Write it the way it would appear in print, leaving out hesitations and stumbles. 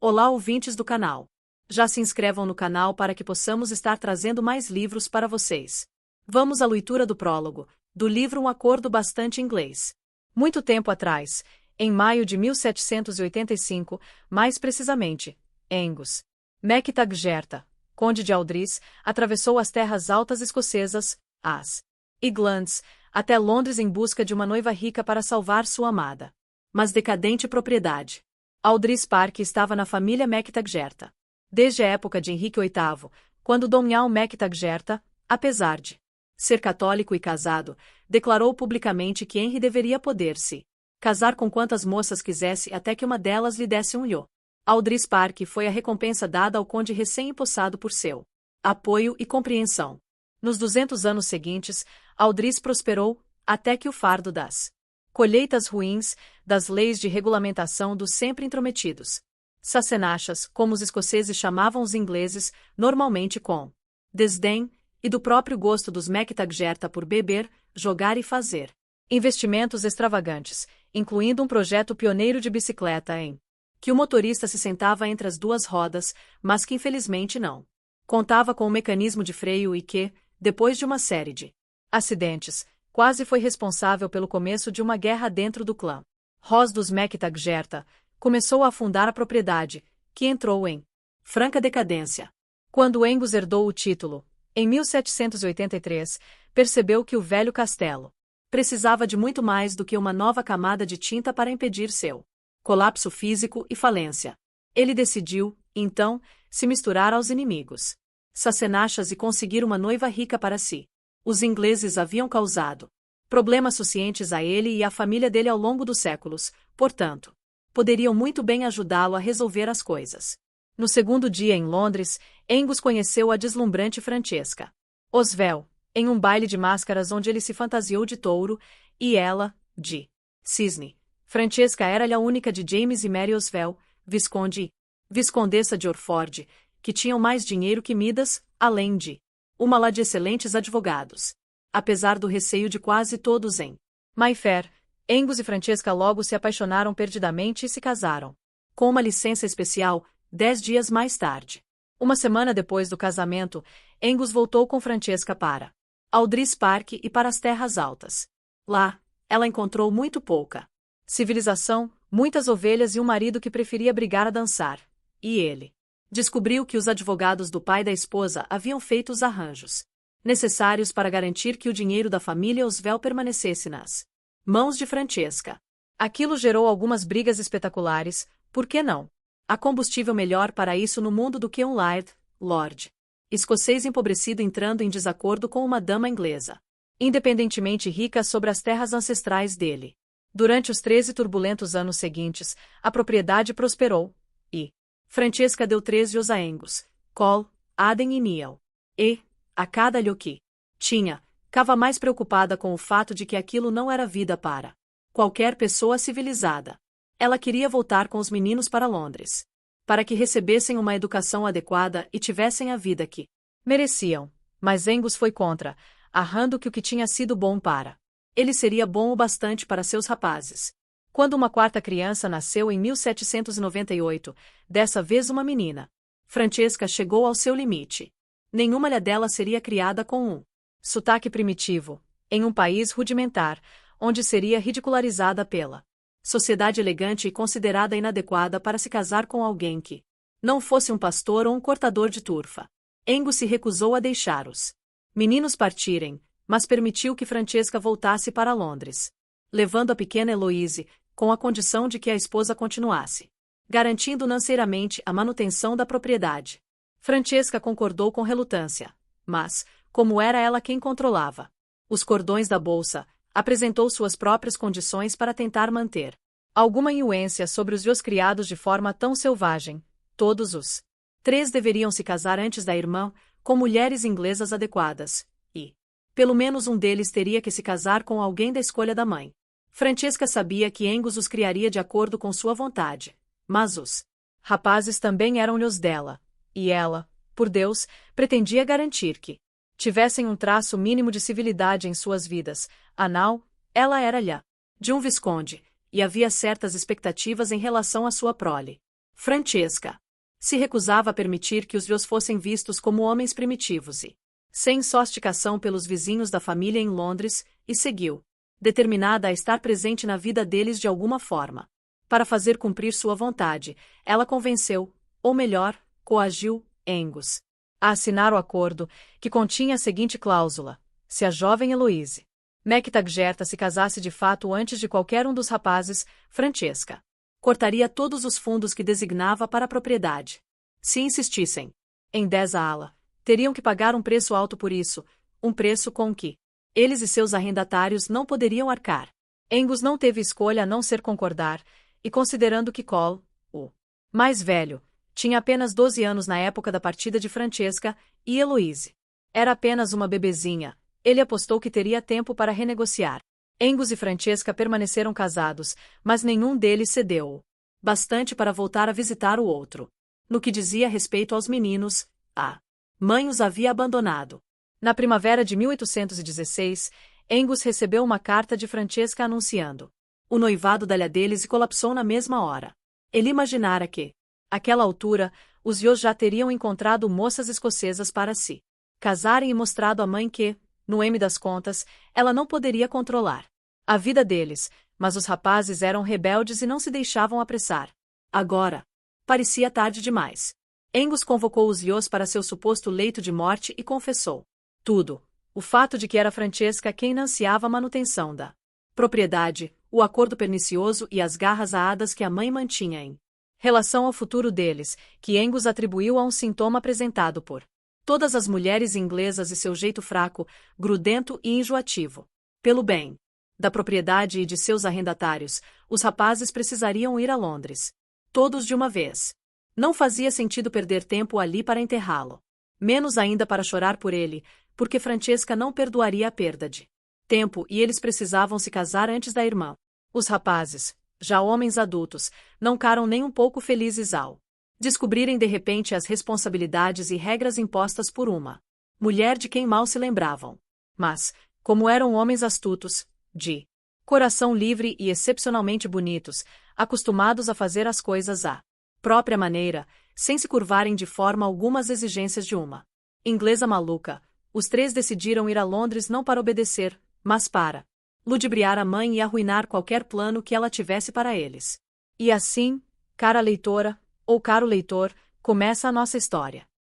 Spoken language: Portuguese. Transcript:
Olá, ouvintes do canal. Já se inscrevam no canal para que possamos estar trazendo mais livros para vocês. Vamos à leitura do prólogo, do livro Um Acordo Bastante Inglês. Muito tempo atrás, em maio de 1785, mais precisamente, Angus MacTaggart, conde de Aldris, atravessou as terras altas escocesas, as Highlands, até Londres em busca de uma noiva rica para salvar sua amada, mas decadente propriedade. Aldris Park estava na família MacTaggart. Desde a época de Henrique VIII, quando Dom John MacTaggart, apesar de ser católico e casado, declarou publicamente que Henry deveria poder-se casar com quantas moças quisesse até que uma delas lhe desse um lho. Aldris Park foi a recompensa dada ao conde recém-empossado por seu apoio e compreensão. Nos 200 anos seguintes, Aldris prosperou, até que o fardo das colheitas ruins, das leis de regulamentação dos sempre intrometidos Sassenachas, como os escoceses chamavam os ingleses, normalmente com desdém, e do próprio gosto dos MacTaggart por beber, jogar e fazer investimentos extravagantes, incluindo um projeto pioneiro de bicicleta em que o motorista se sentava entre as duas rodas, mas que infelizmente não contava com um mecanismo de freio e que, depois de uma série de acidentes, quase foi responsável pelo começo de uma guerra dentro do clã Ross dos MacTaggart, começou a afundar a propriedade, que entrou em franca decadência. Quando Angus herdou o título, em 1783, percebeu que o velho castelo precisava de muito mais do que uma nova camada de tinta para impedir seu colapso físico e falência. Ele decidiu, então, se misturar aos inimigos Sassenachas e conseguir uma noiva rica para si. Os ingleses haviam causado problemas suficientes a ele e à família dele ao longo dos séculos, portanto, poderiam muito bem ajudá-lo a resolver as coisas. No segundo dia em Londres, Angus conheceu a deslumbrante Francesca Oswell, em um baile de máscaras onde ele se fantasiou de touro, e ela, de cisne. Francesca era-lhe a única de James e Mary Oswell, visconde e viscondessa de Orford, que tinham mais dinheiro que Midas, além de uma lá de excelentes advogados. Apesar do receio de quase todos em Mayfair, Angus e Francesca logo se apaixonaram perdidamente e se casaram. Com uma licença especial, 10 dias mais tarde. Uma semana depois do casamento, Angus voltou com Francesca para Aldris Park e para as Terras Altas. Lá, ela encontrou muito pouca civilização, muitas ovelhas e um marido que preferia brigar a dançar. E ele descobriu que os advogados do pai da esposa haviam feito os arranjos necessários para garantir que o dinheiro da família Oswell permanecesse nas mãos de Francesca. Aquilo gerou algumas brigas espetaculares, por que não? Há combustível melhor para isso no mundo do que um lord escocês empobrecido entrando em desacordo com uma dama inglesa, independentemente rica sobre as terras ancestrais dele. Durante os 13 turbulentos anos seguintes, a propriedade prosperou, e Francesca deu 13 a Angus, Cole, Aden e Neil. E, a cada lho que tinha, ficava mais preocupada com o fato de que aquilo não era vida para qualquer pessoa civilizada. Ela queria voltar com os meninos para Londres, para que recebessem uma educação adequada e tivessem a vida que mereciam. Mas Angus foi contra, arrando que o que tinha sido bom para ele seria bom o bastante para seus rapazes. Quando uma quarta criança nasceu em 1798, dessa vez uma menina, Francesca chegou ao seu limite. Nenhuma dela seria criada com um sotaque primitivo, em um país rudimentar, onde seria ridicularizada pela sociedade elegante e considerada inadequada para se casar com alguém que não fosse um pastor ou um cortador de turfa. Angus se recusou a deixar os meninos partirem, mas permitiu que Francesca voltasse para Londres, levando a pequena Heloise, com a condição de que a esposa continuasse garantindo financeiramente a manutenção da propriedade. Francesca concordou com relutância, mas, como era ela quem controlava os cordões da bolsa, apresentou suas próprias condições para tentar manter alguma influência sobre os criados de forma tão selvagem. Todos os 3 deveriam se casar antes da irmã, com mulheres inglesas adequadas, e pelo menos um deles teria que se casar com alguém da escolha da mãe. Francesca sabia que Angus os criaria de acordo com sua vontade, mas os rapazes também eram-lhe os dela, e ela, por Deus, pretendia garantir que tivessem um traço mínimo de civilidade em suas vidas. Afinal, ela era-lhe de um visconde, e havia certas expectativas em relação à sua prole. Francesca se recusava a permitir que os Rios fossem vistos como homens primitivos e, sem sofisticação pelos vizinhos da família em Londres, e seguiu, determinada a estar presente na vida deles de alguma forma. Para fazer cumprir sua vontade, ela convenceu, ou melhor, coagiu, Angus a assinar o acordo, que continha a seguinte cláusula: se a jovem Heloise MacTaggert se casasse de fato antes de qualquer um dos rapazes, Francesca cortaria todos os fundos que designava para a propriedade. Se insistissem em 10 a ala, teriam que pagar um preço alto por isso, um preço com que eles e seus arrendatários não poderiam arcar. Angus não teve escolha a não ser concordar, e considerando que Cole, o mais velho, tinha apenas 12 anos na época da partida de Francesca, e Heloise era apenas uma bebezinha, ele apostou que teria tempo para renegociar. Angus e Francesca permaneceram casados, mas nenhum deles cedeu bastante para voltar a visitar o outro. No que dizia respeito aos meninos, a mãe os havia abandonado. Na primavera de 1816, Angus recebeu uma carta de Francesca anunciando o noivado da ilha deles e colapsou na mesma hora. Ele imaginara que, àquela altura, os Rios já teriam encontrado moças escocesas para se casarem e mostrado à mãe que, no M das contas, ela não poderia controlar a vida deles, mas os rapazes eram rebeldes e não se deixavam apressar. Agora, parecia tarde demais. Angus convocou os Rios para seu suposto leito de morte e confessou tudo: o fato de que era Francesca quem ansiava a manutenção da propriedade, o acordo pernicioso e as garras aadas que a mãe mantinha em relação ao futuro deles, que Angus atribuiu a um sintoma apresentado por todas as mulheres inglesas e seu jeito fraco, grudento e enjoativo. Pelo bem da propriedade e de seus arrendatários, os rapazes precisariam ir a Londres. Todos de uma vez. Não fazia sentido perder tempo ali para enterrá-lo. Menos ainda para chorar por ele, porque Francesca não perdoaria a perda de tempo e eles precisavam se casar antes da irmã. Os rapazes, já homens adultos, não caram nem um pouco felizes ao descobrirem de repente as responsabilidades e regras impostas por uma mulher de quem mal se lembravam. Mas, como eram homens astutos, de coração livre e excepcionalmente bonitos, acostumados a fazer as coisas à própria maneira, sem se curvarem de forma alguma às exigências de uma inglesa maluca, os três decidiram ir a Londres não para obedecer, mas para ludibriar a mãe e arruinar qualquer plano que ela tivesse para eles. E assim, cara leitora, ou caro leitor, começa a nossa história.